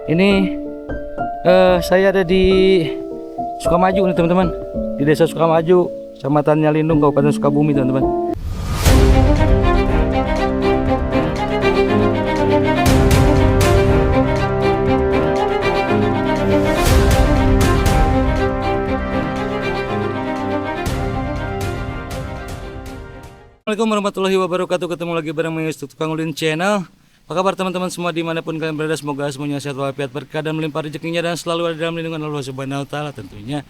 Ini saya ada di Sukamaju nih teman-teman, di Desa Sukamaju, Kecamatan Nyalindung, Kabupaten Sukabumi teman-teman. Assalamualaikum warahmatullahi wabarakatuh. Ketemu lagi bareng Tukang Ulin Channel. Apa kabar teman-teman semua dimanapun kalian berada? Semoga semuanya sehat walafiat, berkah dan melimpah rezekinya dan selalu ada dalam lindungan Allah Subhanahu wa taala tentunya.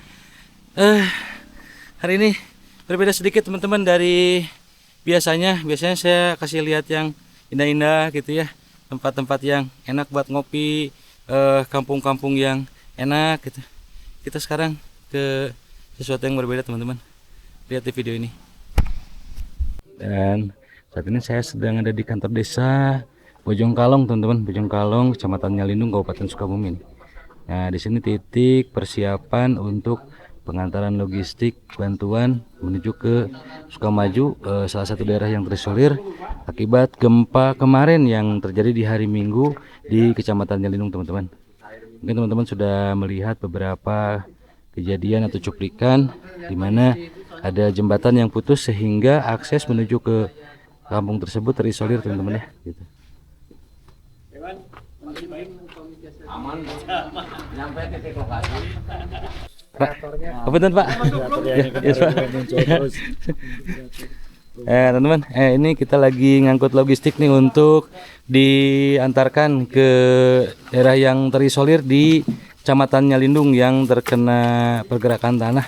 Hari ini berbeda sedikit teman-teman dari biasanya. Biasanya saya kasih lihat yang indah-indah gitu ya, tempat-tempat yang enak buat ngopi, kampung-kampung yang enak gitu. Kita sekarang ke sesuatu yang berbeda teman-teman. Lihat di video ini. Dan saat ini saya sedang ada di kantor desa Bojongkalong teman-teman, Bojongkalong, Kecamatan Nyalindung, Kabupaten Sukabumi. Nah, di sini titik persiapan untuk pengantaran logistik bantuan menuju ke Sukamaju, salah satu daerah yang terisolir akibat gempa kemarin yang terjadi di hari Minggu di Kecamatan Nyalindung teman-teman. Mungkin teman-teman sudah melihat beberapa kejadian atau cuplikan di mana ada jembatan yang putus sehingga akses menuju ke kampung tersebut terisolir teman-teman ya gitu. Pak, apa betul Pak? Ya, Pak. Teman-teman, ini kita lagi ngangkut logistik nih untuk diantarkan ke daerah yang terisolir di Kecamatan Nyalindung yang terkena pergerakan tanah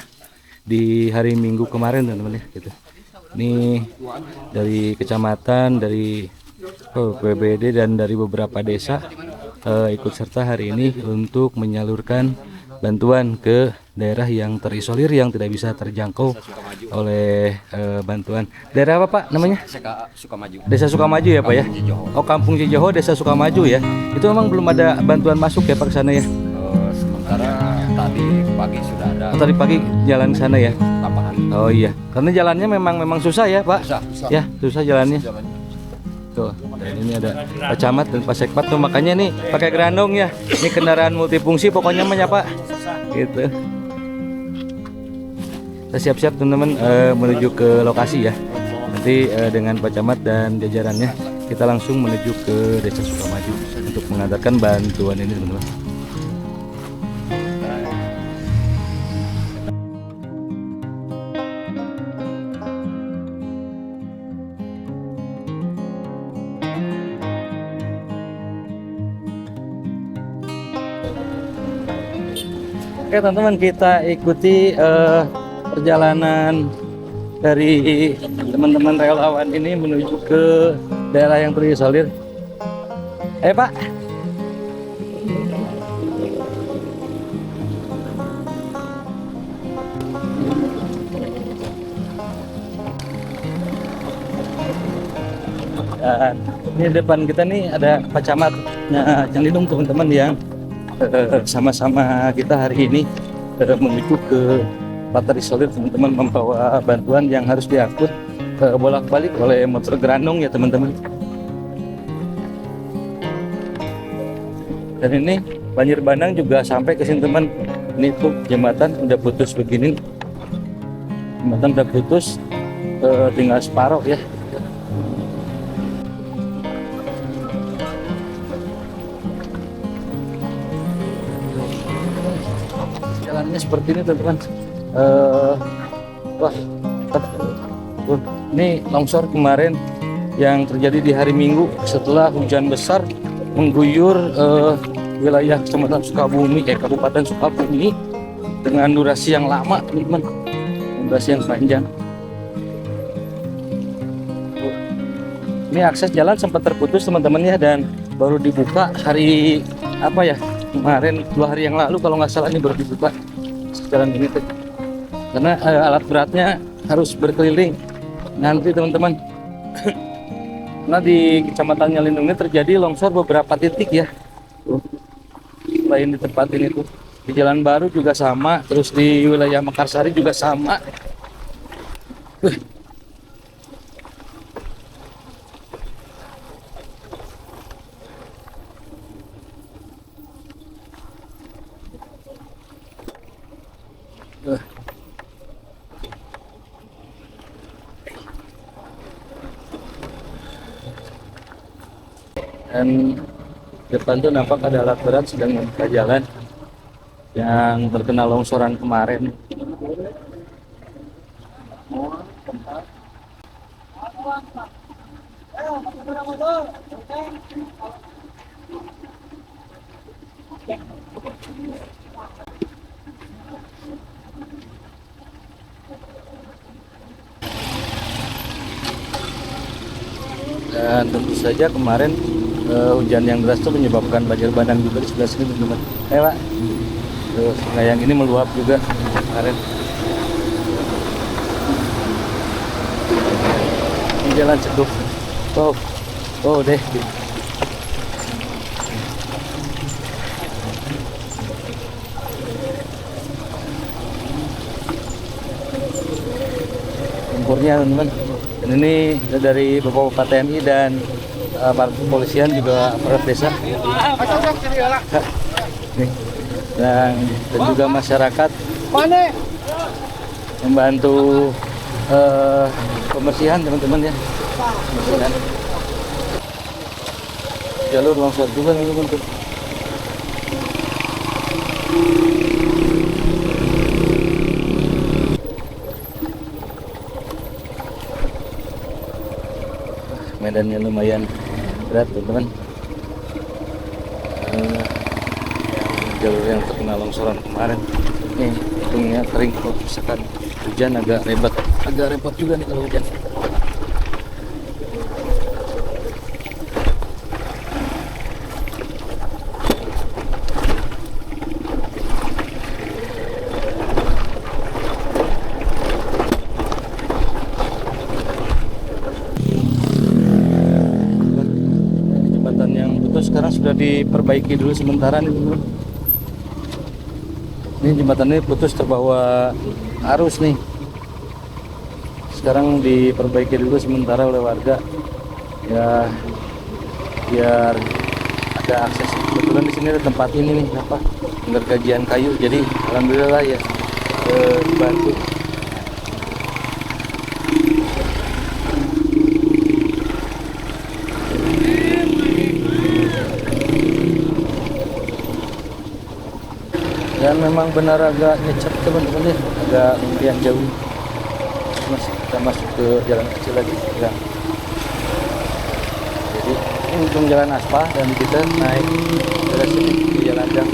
di hari Minggu kemarin teman-teman ya gitu. Ini dari kecamatan, dari PBD dan dari beberapa desa ikut serta hari ini untuk menyalurkan bantuan ke daerah yang terisolir yang tidak bisa terjangkau oleh bantuan. Daerah apa Pak namanya? Sukamaju. Desa Sukamaju ya Pak ya? Oh, Kampung Cijoho, Desa Sukamaju ya. Itu memang belum ada bantuan masuk ya Pak ke sana ya? Sementara tadi pagi sudah ada. Oh, tadi pagi jalan ke sana ya? Tambahan. Oh iya, karena jalannya memang susah ya Pak? Susah. Ya, susah jalannya. Tuh, dan ini ada Pak Camat dan Pak Sekpat tuh, makanya nih pakai gerandong ya. Ini kendaraan multifungsi pokoknya mah ya Pak. Gitu. Kita siap-siap teman-teman menuju ke lokasi ya. Nanti dengan Pak Camat dan jajarannya kita langsung menuju ke Desa Sukamaju untuk mengantarkan bantuan ini teman-teman. Oke teman-teman, kita ikuti perjalanan dari teman-teman relawan ini menuju ke daerah yang terisolir. Pak. Dan ini depan kita nih ada Pak Camat Nyalindung teman-teman yang sama-sama kita hari ini menuju ke tempat terisolir teman-teman, membawa bantuan yang harus diangkut bolak-balik oleh motor gerandong ya teman-teman. Dan ini banjir bandang juga sampai ke sini teman. Ini tuh jembatan udah putus begini, jembatan udah putus, tinggal separuh ya. Jalannya seperti ini teman-teman. Wah, ini longsor kemarin yang terjadi di hari Minggu setelah hujan besar mengguyur wilayah Kecamatan Sukabumi, Kabupaten Sukabumi dengan durasi yang lama teman-teman, durasi yang panjang. Ini akses jalan sempat terputus teman-teman ya, dan baru dibuka hari apa ya, kemarin 2 hari yang lalu kalau nggak salah, ini baru dibuka jalan ini tuh. Karena alat beratnya harus berkeliling nanti teman-teman. Nah, di Kecamatan Nyalindung ini terjadi longsor beberapa titik ya. Selain di tempat ini tuh, di Jalan Baru juga sama, terus di wilayah Mekarsari juga sama. Dan depan tuh nampak ada alat berat sedang membuka jalan yang terkena longsoran kemarin. Dan tentu saja kemarin hujan yang deras itu menyebabkan banjir bandang juga di sebelah sini teman-teman. Pak, tuh, sungai yang ini meluap juga kemarin. Ini jalan Ceduk. Oh deh. Lumpurnya teman-teman. Dan ini dari Bapak TNI dan aparat kepolisian juga aparat desa. Nih. Dan juga masyarakat membantu pembersihan teman-teman ya. Pembersihan. Jalur longsor juga teman-teman tuh. Medannya lumayan berat teman-teman. Jalur yang terkena longsoran kemarin nih hitungnya kering. Kalau misalkan hujan agak repot juga nih kalau hujan. Jembatan yang putus sekarang sudah diperbaiki dulu sementara nih teman-teman. Ini jembatan ini putus terbawa arus nih. Sekarang diperbaiki dulu sementara oleh warga. Ya biar ada akses. Kebetulan di sini ada tempat ini nih apa? Gergajian kayu. Jadi alhamdulillah ya dibantu. Dan memang benar agak nyecep teman-teman ya, agak lumayan jauh. Kita masuk ke jalan kecil lagi ya. Jadi ini ujung jalan aspal dan kita naik dari sini ke jalan gang.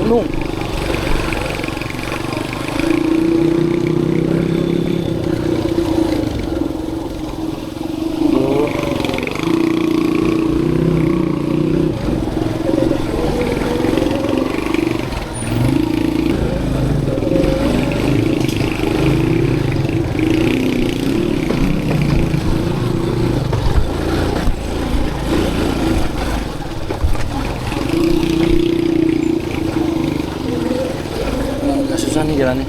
Gunung. Agak susah nih jalannya.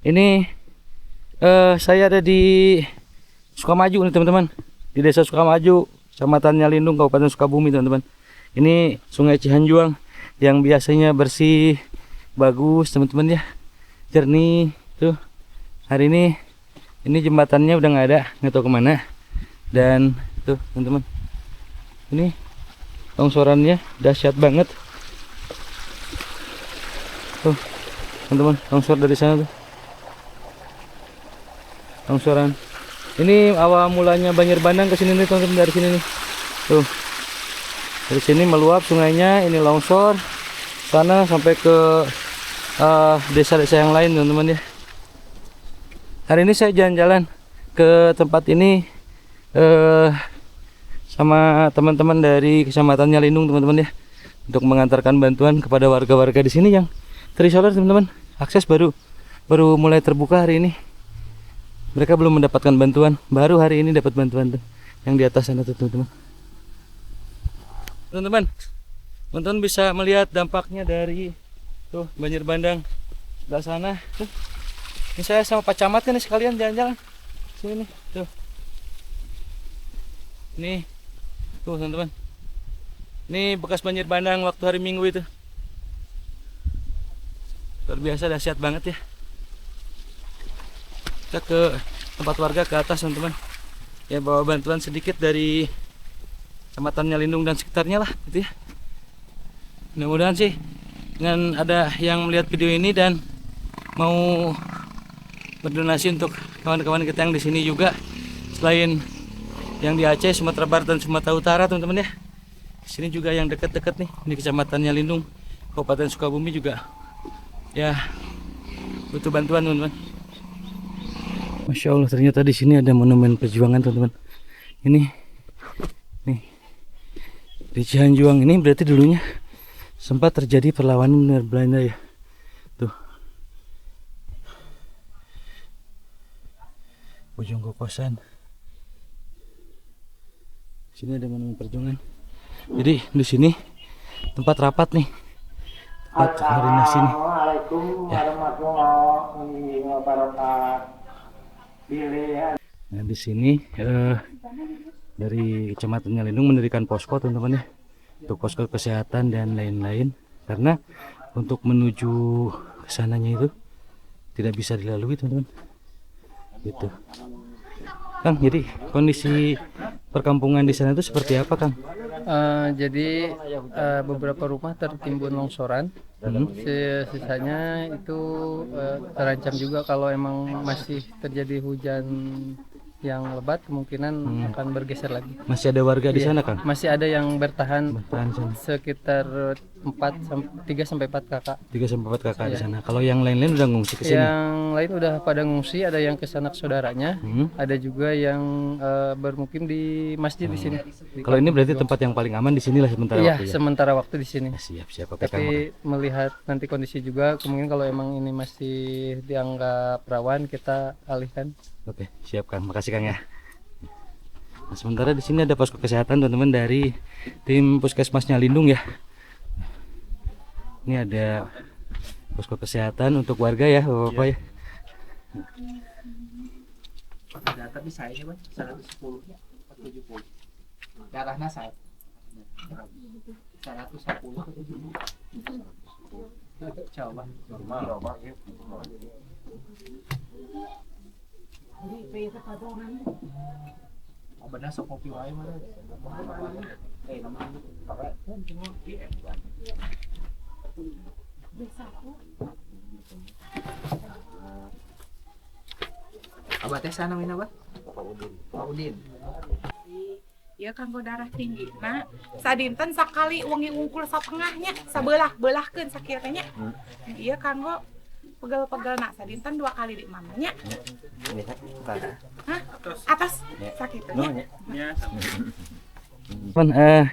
Ini saya ada di Sukamaju nih teman-teman, di Desa Sukamaju, Kecamatan Nyalindung, Kabupaten Sukabumi teman-teman. Ini Sungai Cihanjuang yang biasanya bersih, bagus teman-teman ya, jernih. Tuh hari ini jembatannya udah nggak ada, nggak tahu kemana. Dan tuh teman-teman, ini longsorannya dahsyat banget. Tuh teman-teman, longsor dari sana tuh, longsoran. Ini awal mulanya banjir bandang ke sini nih teman-teman, dari sini nih. Tuh. Dari sini meluap sungainya, ini longsor sana sampai ke desa-desa yang lain teman-teman ya. Hari ini saya jalan-jalan ke tempat ini sama teman-teman dari Kecamatan Nyalindung teman-teman ya, untuk mengantarkan bantuan kepada warga-warga di sini yang terisolir teman-teman. Akses baru mulai terbuka hari ini. Mereka belum mendapatkan bantuan, baru hari ini dapat bantuan tuh, yang di atas sana tuh teman-teman. Teman-teman bisa melihat dampaknya dari tuh banjir bandang sebelah sana tuh. Ini saya sama Pak Camat kan nih, sekalian jalan-jalan sini nih tuh. Nih tuh teman-teman, ini bekas banjir bandang waktu hari Minggu itu. Luar biasa, dahsyat banget ya. Kita ke tempat warga ke atas teman-teman ya, bawa bantuan sedikit dari Kecamatan Nyalindung dan sekitarnya lah gitu ya. Mudah-mudahan sih dengan ada yang melihat video ini dan mau berdonasi untuk kawan-kawan kita yang di sini juga, selain yang di Aceh, Sumatera Barat dan Sumatera Utara teman-teman ya. Di sini juga yang dekat-dekat nih di Kecamatan Nyalindung, Kabupaten Sukabumi juga ya butuh bantuan teman-teman. Masya Allah, ternyata di sini ada monumen perjuangan teman-teman. Ini nih di Cihanjuang ini berarti dulunya sempat terjadi perlawanan dengan Belanda ya. Tuh ujung kokosan. Sini ada monumen perjuangan. Jadi di sini tempat rapat nih, tempat koordinasi nih. Assalamualaikum warahmatullahi wabarakatuh. Nah di sini dari Kecamatan Nyalindung mendirikan posko teman-teman ya, untuk posko kesehatan dan lain-lain, karena untuk menuju ke sananya itu tidak bisa dilalui teman-teman gitu. Kang, jadi kondisi perkampungan di sana itu seperti apa Kang? Jadi beberapa rumah tertimbun longsoran, sisanya itu terancam juga kalau emang masih terjadi hujan yang lebat, kemungkinan akan bergeser lagi. Masih ada warga di sana Kang? Masih ada yang bertahan Sana. sekitar 3 sampai 4 kakak. 3 sampai 4 kakak di sana. Kalau yang lain-lain udah ngungsi ke sini? Yang lain udah pada ngungsi, ada yang ke sanak saudaranya, ada juga yang bermukim di masjid di sini. Kalau ini berarti tempat yang paling aman di sinilah sementara Iya, waktu ya? sementara waktu di sini. Siap, oke Kang. Tapi melihat nanti kondisi juga, kemungkinan kalau emang ini masih dianggap rawan, kita alihkan. Oke, siap Kang. Makasih Kang ya. Nah, sementara di sini ada posko kesehatan teman-teman dari tim Puskesmas Nyalindung ya. Ini ada posko kesehatan untuk warga ya, Bapak ya. Data bisa ini Bang, 110 70. Darahnya saya 110 coba. Oh benar sok kopi wae mah. Namanya pakai Abah teh sana mina Pak Udin. Ya kanggo darah tinggi nah sadinten sakali wengi ngungkul satengahnya sabelah-belahkeun sakiranya. Iya kanggo pegel-pegel nak sadinten 2 kali di mamanya. Hah? Atas sakitnya.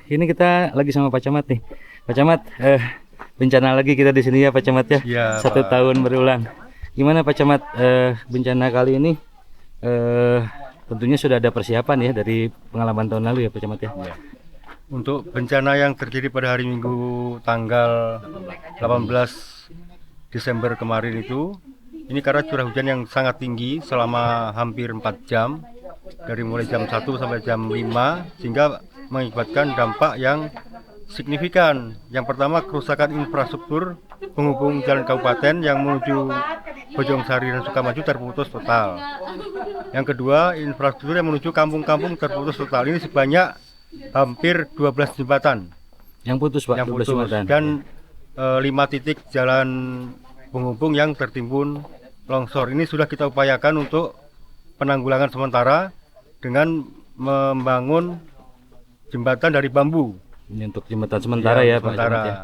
Ini kita lagi sama Pak Camat nih. Pak Camat, bencana lagi kita di sini ya Pak Camat ya. Ya, 1 tahun berulang. Gimana Pak Camat, bencana kali ini? Tentunya sudah ada persiapan ya dari pengalaman tahun lalu ya Pak Camat ya. Untuk bencana yang terjadi pada hari Minggu tanggal 18 Desember kemarin itu, Ini karena curah hujan yang sangat tinggi selama hampir 4 jam, dari mulai jam 1 sampai jam 5, sehingga mengakibatkan dampak yang signifikan. Yang pertama, kerusakan infrastruktur penghubung jalan kabupaten yang menuju Bojongsari dan Sukamaju terputus total. Yang kedua, infrastruktur yang menuju kampung-kampung terputus total. Ini sebanyak hampir 12 jembatan Yang putus Pak, yang 12 putus jembatan. dan 5 titik jalan penghubung yang tertimbun longsor. Ini sudah kita upayakan untuk penanggulangan sementara dengan membangun jembatan dari bambu. Ini untuk jembatan sementara ya, Pak. sementara. Camat, ya.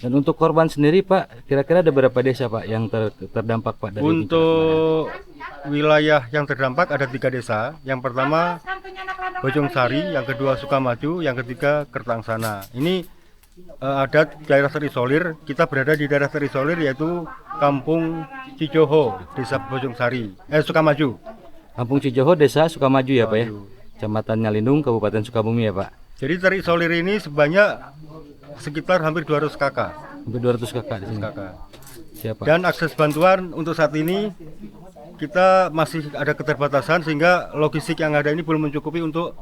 Dan untuk korban sendiri Pak, kira-kira ada berapa desa Pak yang terdampak Pak dari bencana? Untuk wilayah yang terdampak ada 3 desa. Yang pertama Bojongsari, yang kedua Sukamaju, yang ketiga Kertangsana. Ini ada daerah terisolir. Kita berada di daerah terisolir yaitu Kampung Cijoho, Desa Bojongsari, Sukamaju. Kampung Cijoho, Desa Sukamaju ya Pak ya. Sukamaju. Kecamatan Nyalindung, Kabupaten Sukabumi ya Pak. Jadi terisolir ini sebanyak sekitar hampir 200 kakak. Hampir 200 kakak di sini. Siapa? Dan akses bantuan untuk saat ini kita masih ada keterbatasan sehingga logistik yang ada ini belum mencukupi untuk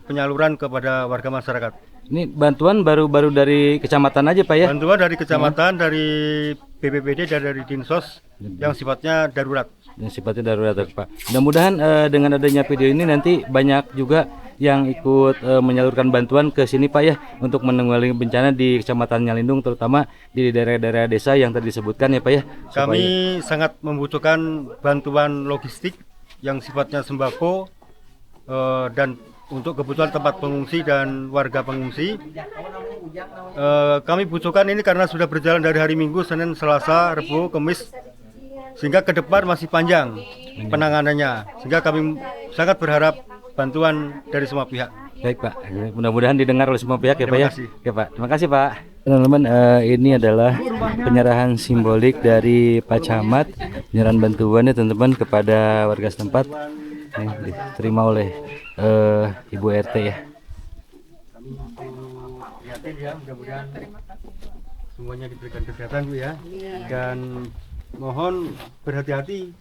penyaluran kepada warga masyarakat. Ini bantuan baru dari kecamatan aja Pak ya? Bantuan dari kecamatan, dari BPBD dan dari Dinsos yang sifatnya darurat. Yang sifatnya darurat Pak. Mudah-mudahan dengan adanya video ini nanti banyak juga yang ikut menyalurkan bantuan ke sini Pak ya, untuk menanggulangi bencana di Kecamatan Nyalindung, terutama di daerah-daerah desa yang tadi disebutkan ya Pak ya. Kami sangat membutuhkan bantuan logistik yang sifatnya sembako dan untuk kebutuhan tempat pengungsi dan warga pengungsi. Kami butuhkan ini karena sudah berjalan dari hari Minggu, Senin, Selasa, Rabu, Kamis, sehingga ke depan masih panjang penanganannya, sehingga kami sangat berharap bantuan dari semua pihak. Baik Pak, mudah-mudahan didengar oleh semua pihak ya Pak ya. Terima kasih. Oke Pak, terima kasih Pak. Teman-teman, ini adalah penyerahan simbolik dari Pak Camat, penyerahan bantuan ya teman-teman kepada warga setempat. Ini diterima oleh Ibu RT ya. Kami prihatin ya, mudah-mudahan semuanya diberikan kesehatan Bu ya. Dan mohon berhati-hati,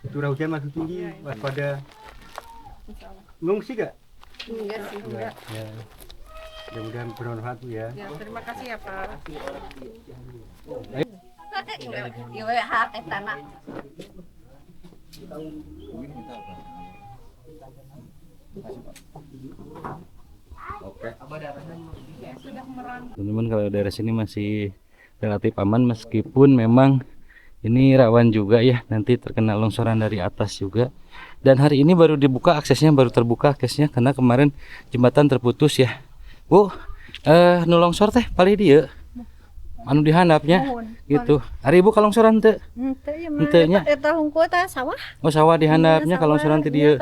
curah hujan masih tinggi, waspada. Ngungsi gak? Enggak sih, enggak. Ya. Mudah-mudahan bermanfaat Bu ya. Ya, terima kasih ya Pak. Teman-teman, kalau daerah sini masih relatif aman meskipun memang ini rawan juga ya nanti terkena longsoran dari atas juga. Dan hari ini baru dibuka aksesnya, baru terbuka aksesnya karena kemarin jembatan terputus ya. Bu, nu longsor teh paling dia anu dihandapnya gitu. Hari Ibu kalongsoran teu? Henteu nya. Eta hungkul teh sawah. Oh, sawah dihandapnya kalongsoran teh dieu.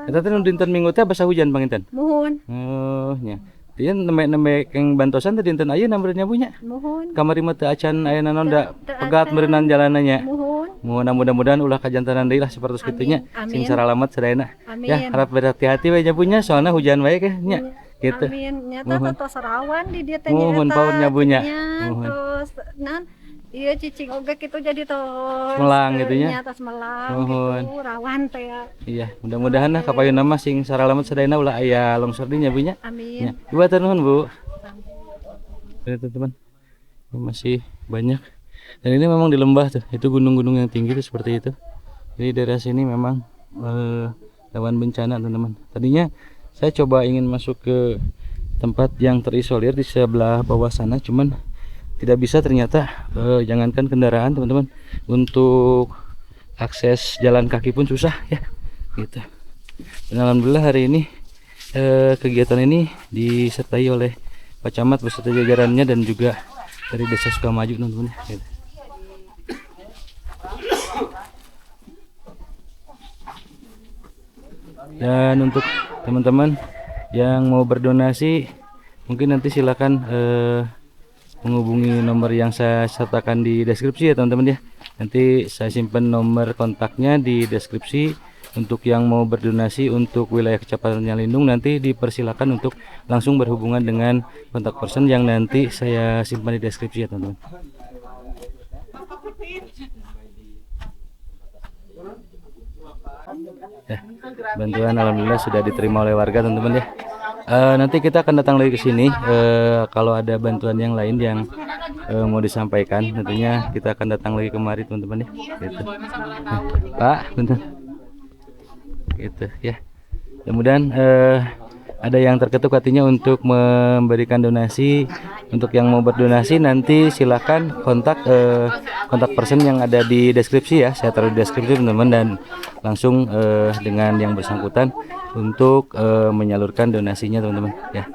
Eta teh nu dinten Minggu teh basa hujan panginten. Muhun. Oh nya. Dia nembe keng bantosan teh dinten ayeuna meureunnya Bu nya. Muhun. Kamari mah teu acan aya naon da pegat meureunnan jalananya. Muhun. Mudah-mudahan ulah kajantanan deui lah sapertos kitu nya. Sing saralamat sadayana. Ya, harap berhati-hati we nya punya soalnya hujan wae ke nya. Gitu. Amin. Nyata tos rawan di dieu teh Muhun paurnya Bu nya. Terus nan ieu cicing oge kitu jadi tos Melang gitu nya. Tos melang Muhun. gitu rawan teh ya. Iya, mudah-mudahan lah kapayuna mah sing saralamat sadayana ulah aya longsor di nya Bu nya. Amin. Ya. Ibu atur nuhun Bu. Ya, teman-teman. Ini masih banyak. Dan ini memang di lembah tuh, itu gunung-gunung yang tinggi tuh seperti itu. Jadi daerah sini memang rawan bencana teman-teman. Tadinya saya coba ingin masuk ke tempat yang terisolir di sebelah bawah sana, cuman tidak bisa ternyata. Jangankan kendaraan teman-teman, untuk akses jalan kaki pun susah ya, gitu. Dan alhamdulillah hari ini kegiatan ini disertai oleh Pak Camat beserta jajarannya dan juga dari Desa Sukamaju teman-teman. Gitu. Dan untuk teman-teman yang mau berdonasi, mungkin nanti silakan menghubungi nomor yang saya sertakan di deskripsi ya teman-teman ya. Nanti saya simpan nomor kontaknya di deskripsi. Untuk yang mau berdonasi untuk wilayah Kecamatan Nyalindung, nanti dipersilakan untuk langsung berhubungan dengan kontak person yang nanti saya simpan di deskripsi ya teman-teman. Ya, bantuan alhamdulillah sudah diterima oleh warga teman-teman ya. Nanti kita akan datang lagi ke sini kalau ada bantuan yang lain yang mau disampaikan, tentunya kita akan datang lagi kemari teman-teman ya. Gitu. Pak, bentar. Gitu ya. Mudah-mudahan ada yang terketuk hatinya untuk memberikan donasi. Untuk yang mau berdonasi nanti silakan kontak person yang ada di deskripsi ya. Saya taruh di deskripsi teman-teman, dan langsung dengan yang bersangkutan untuk menyalurkan donasinya teman-teman ya.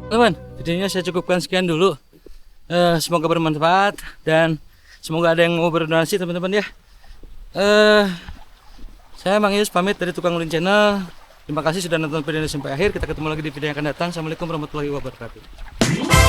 Teman, videonya saya cukupkan sekian dulu. Semoga bermanfaat dan semoga ada yang mau berdonasi teman-teman ya. Saya Mang Yus pamit dari Tukang Ulin Channel. Terima kasih sudah nonton video ini sampai akhir. Kita ketemu lagi di video yang akan datang. Assalamualaikum warahmatullahi wabarakatuh.